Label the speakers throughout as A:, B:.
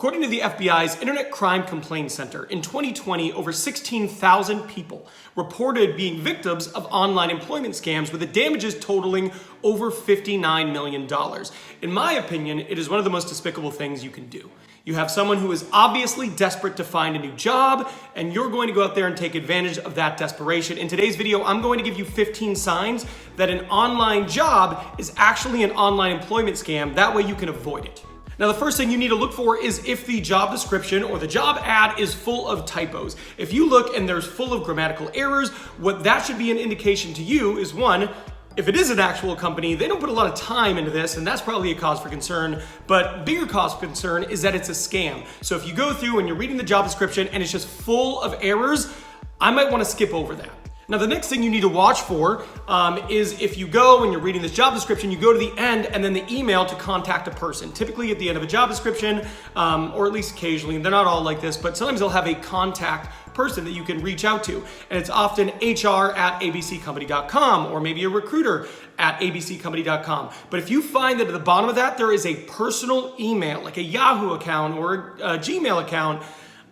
A: According to the FBI's Internet Crime Complaint Center, in 2020, over 16,000 people reported being victims of online employment scams with the damages totaling over $59 million. In my opinion, it is one of the most despicable things you can do. You have someone who is obviously desperate to find a new job, and you're going to go out there and take advantage of that desperation. In today's video, I'm going to give you 15 signs that an online job is actually an online employment scam. That way you can avoid it. Now, the first thing you need to look for is if the job description or the job ad is full of typos. If you look and there's full of grammatical errors, what that should be an indication to you is, one, if it is an actual company, they don't put a lot of time into this, and that's probably a cause for concern. But bigger cause for concern is that it's a scam. So if you go through and you're reading the job description and it's just full of errors, I might want to skip over that. Now, the next thing you need to watch for is if you go and you're reading this job description, you go to the end and then the email to contact a person. Typically at the end of a job description, or at least occasionally, they're not all like this, but sometimes they'll have a contact person that you can reach out to. And it's often HR@abccompany.com or maybe a recruiter at abccompany.com. But if you find that at the bottom of that, there is a personal email, like a Yahoo account or a Gmail account,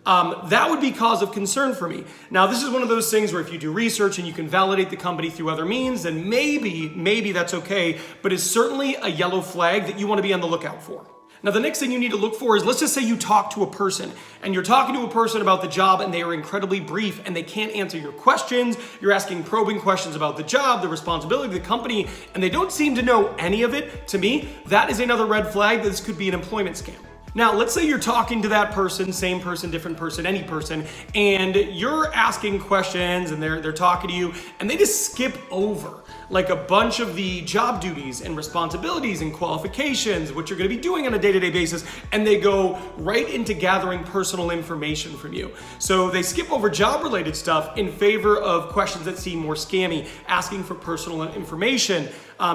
A: that would be cause of concern for me. Now, this is one of those things where if you do research and you can validate the company through other means, then maybe that's okay, but it's certainly a yellow flag that you want to be on the lookout for. Now, the next thing you need to look for is, let's just say you talk to a person and you're talking to a person about the job and they are incredibly brief and they can't answer your questions. You're asking probing questions about the job, the responsibility of the company, and they don't seem to know any of it. To me, that is another red flag that this could be an employment scam. Now, let's say you're talking to that person, same person, different person, any person, and you're asking questions and they're talking to you and they just skip over like a bunch of the job duties and responsibilities and qualifications, what you're gonna be doing on a day-to-day basis, and they go right into gathering personal information from you. So they skip over job-related stuff in favor of questions that seem more scammy, asking for personal information,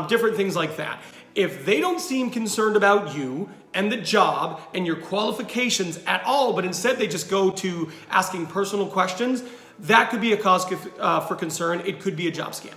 A: different things like that. If they don't seem concerned about you and the job and your qualifications at all, but instead they just go to asking personal questions, that could be a cause for concern. It could be a job scam.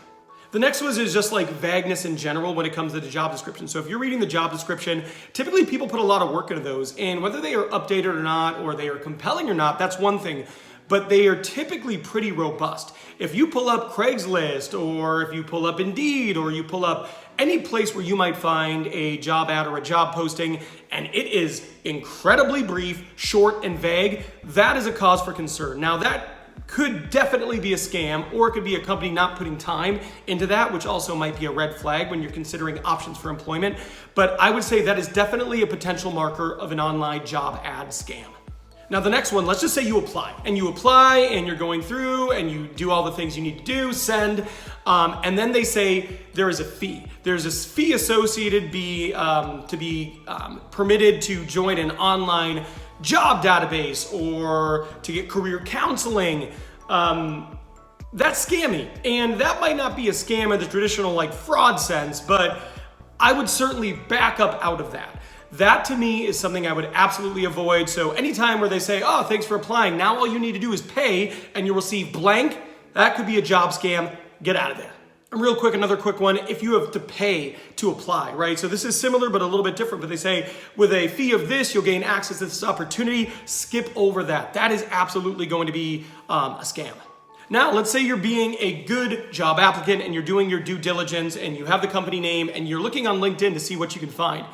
A: The next one is just like vagueness in general when it comes to the job description. So if you're reading the job description, typically people put a lot of work into those, and whether they are updated or not, or they are compelling or not, that's one thing. But they are typically pretty robust. If you pull up Craigslist, or if you pull up Indeed, or you pull up any place where you might find a job ad or a job posting, and it is incredibly brief, short, and vague, that is a cause for concern. Now, that could definitely be a scam, or it could be a company not putting time into that, which also might be a red flag when you're considering options for employment. But I would say that is definitely a potential marker of an online job ad scam. Now, the next one, let's just say you apply and you're going through and you do all the things you need to do, send, and then they say there is a fee. There's this fee associated to be permitted to join an online job database or to get career counseling. That's scammy, and that might not be a scam in the traditional like fraud sense, but I would certainly back up out of that. That to me is something I would absolutely avoid. So anytime where they say, oh, thanks for applying, now all you need to do is pay and you'll receive blank, that could be a job scam. Get out of there. And real quick, another quick one, if you have to pay to apply, right? So this is similar but a little bit different, but they say with a fee of this, you'll gain access to this opportunity. Skip over that. That is absolutely going to be a scam. Now, let's say you're being a good job applicant and you're doing your due diligence and you have the company name and you're looking on LinkedIn to see what you can find.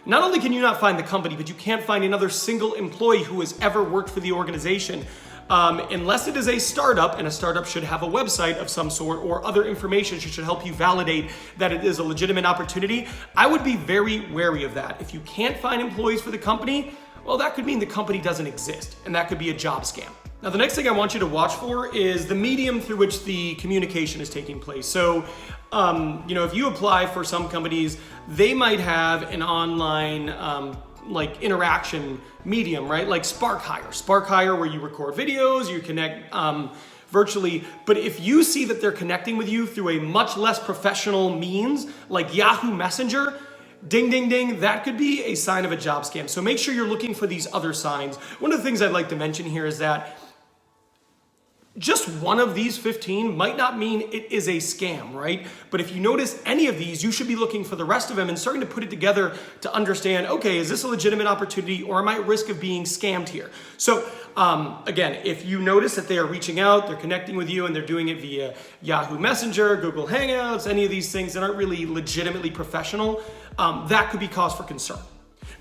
A: Not only can you not find the company, but you can't find another single employee who has ever worked for the organization. Unless it is a startup, and a startup should have a website of some sort or other information that should help you validate that it is a legitimate opportunity, I would be very wary of that. If you can't find employees for the company, well, that could mean the company doesn't exist, and that could be a job scam. Now, the next thing I want you to watch for is the medium through which the communication is taking place. So, if you apply for some companies, they might have an online like interaction medium, right? Like Spark Hire where you record videos, you connect virtually. But if you see that they're connecting with you through a much less professional means, like Yahoo Messenger, ding, ding, ding, that could be a sign of a job scam. So make sure you're looking for these other signs. One of the things I'd like to mention here is that just one of these 15 might not mean it is a scam, right? But if you notice any of these, you should be looking for the rest of them and starting to put it together to understand, okay, is this a legitimate opportunity or am I at risk of being scammed here? So again, if you notice that they are reaching out, they're connecting with you and they're doing it via Yahoo Messenger, Google Hangouts, any of these things that aren't really legitimately professional, that could be cause for concern.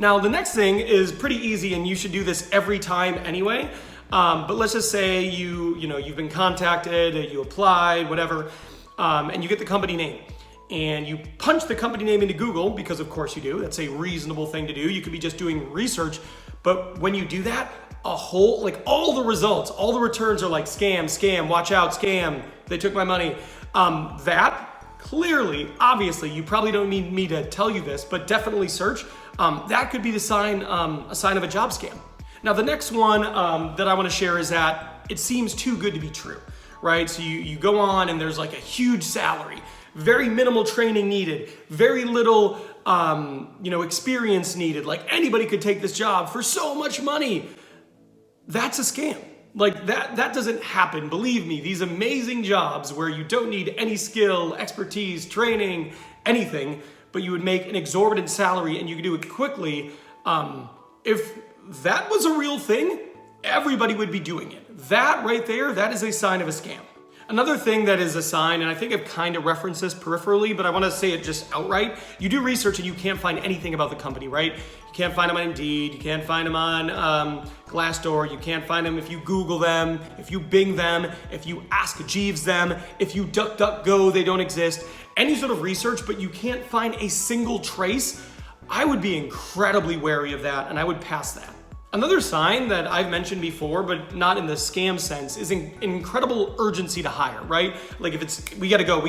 A: Now, the next thing is pretty easy and you should do this every time anyway. But let's just say you've been contacted, you applied, whatever, and you get the company name and you punch the company name into Google because of course you do. That's a reasonable thing to do. You could be just doing research, but when you do that, all the results, all the returns are like scam, watch out, scam, they took my money. That clearly, obviously, you probably don't need me to tell you this, but definitely search. That could be a sign of a job scam. Now, the next one that I want to share is that it seems too good to be true, right? So you go on and there's like a huge salary, very minimal training needed, very little experience needed. Like anybody could take this job for so much money. That's a scam. Like that doesn't happen. Believe me, these amazing jobs where you don't need any skill, expertise, training, anything, but you would make an exorbitant salary and you could do it quickly. If that was a real thing, everybody would be doing it. That right there, that is a sign of a scam. Another thing that is a sign, and I think I've kind of referenced this peripherally, but I want to say it just outright. You do research and you can't find anything about the company, right? You can't find them on Indeed, you can't find them on Glassdoor, you can't find them if you Google them, if you Bing them, if you Ask Jeeves them, if you DuckDuckGo, they don't exist. Any sort of research, but you can't find a single trace. I would be incredibly wary of that and I would pass that. Another sign that I've mentioned before, but not in the scam sense, is an incredible urgency to hire, right? Like if it's, we gotta go.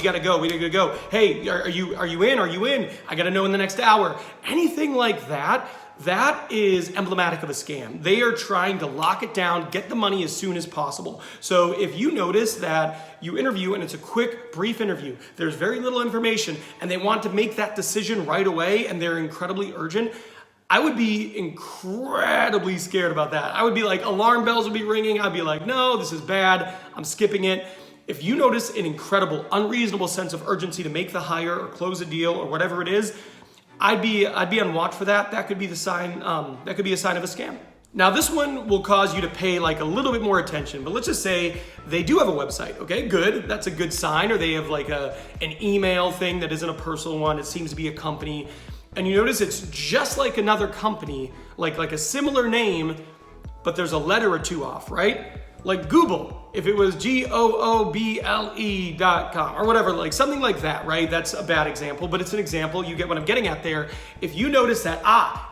A: Hey, are you in? I gotta know in the next hour. Anything like that, that is emblematic of a scam. They are trying to lock it down, get the money as soon as possible. So if you notice that you interview and it's a quick, brief interview, there's very little information and they want to make that decision right away and they're incredibly urgent, I would be incredibly scared about that. I would be like, alarm bells would be ringing. I'd be like, no, this is bad. I'm skipping it. If you notice an incredible, unreasonable sense of urgency to make the hire or close a deal or whatever it is, I'd be on watch for that. That could be the sign. That could be a sign of a scam. Now, this one will cause you to pay like a little bit more attention, but let's just say they do have a website. Okay, good. That's a good sign. Or they have like an email thing that isn't a personal one. It seems to be a company. And you notice it's just like another company, like a similar name, but there's a letter or two off, right? Like Google, if it was gooble.com or whatever, like something like that, right? That's a bad example, but it's an example. You get what I'm getting at there. If you notice that,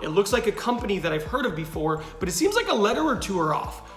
A: it looks like a company that I've heard of before, but it seems like a letter or two are off.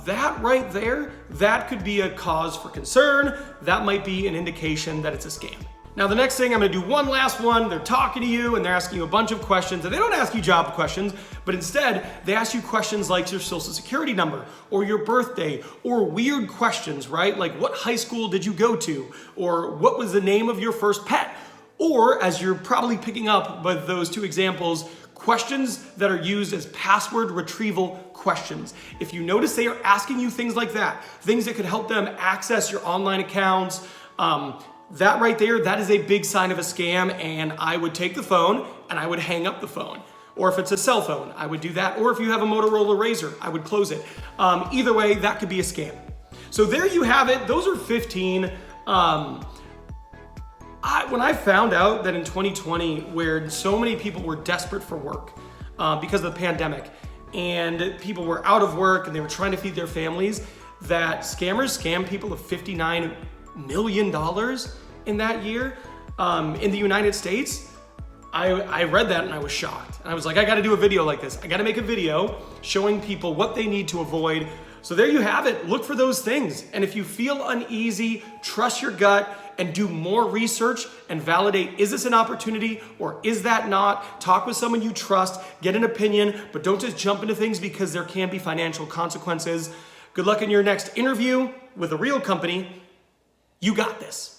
A: That right there, that could be a cause for concern. That might be an indication that it's a scam. Now, the next thing, I'm gonna do one last one. They're talking to you and they're asking you a bunch of questions, and they don't ask you job questions, but instead they ask you questions like your social security number or your birthday or weird questions, right? Like what high school did you go to? Or what was the name of your first pet? Or, as you're probably picking up by those two examples, questions that are used as password retrieval questions. If you notice they are asking you things like that, things that could help them access your online accounts, that right there, that is a big sign of a scam, and I would take the phone and I would hang up the phone. Or if it's a cell phone, I would do that. Or if you have a Motorola Razr, I would close it. Either way, that could be a scam. So there you have it. Those are 15. When I found out that in 2020, where so many people were desperate for work because of the pandemic, and people were out of work and they were trying to feed their families, that scammers scammed people of $59 million in that year in the United States, I read that and I was shocked. And I was like, I gotta do a video like this. I gotta make a video showing people what they need to avoid. So there you have it. Look for those things. And if you feel uneasy, trust your gut and do more research and validate, is this an opportunity or is that not? Talk with someone you trust, get an opinion, but don't just jump into things because there can be financial consequences. Good luck in your next interview with a real company. You got this.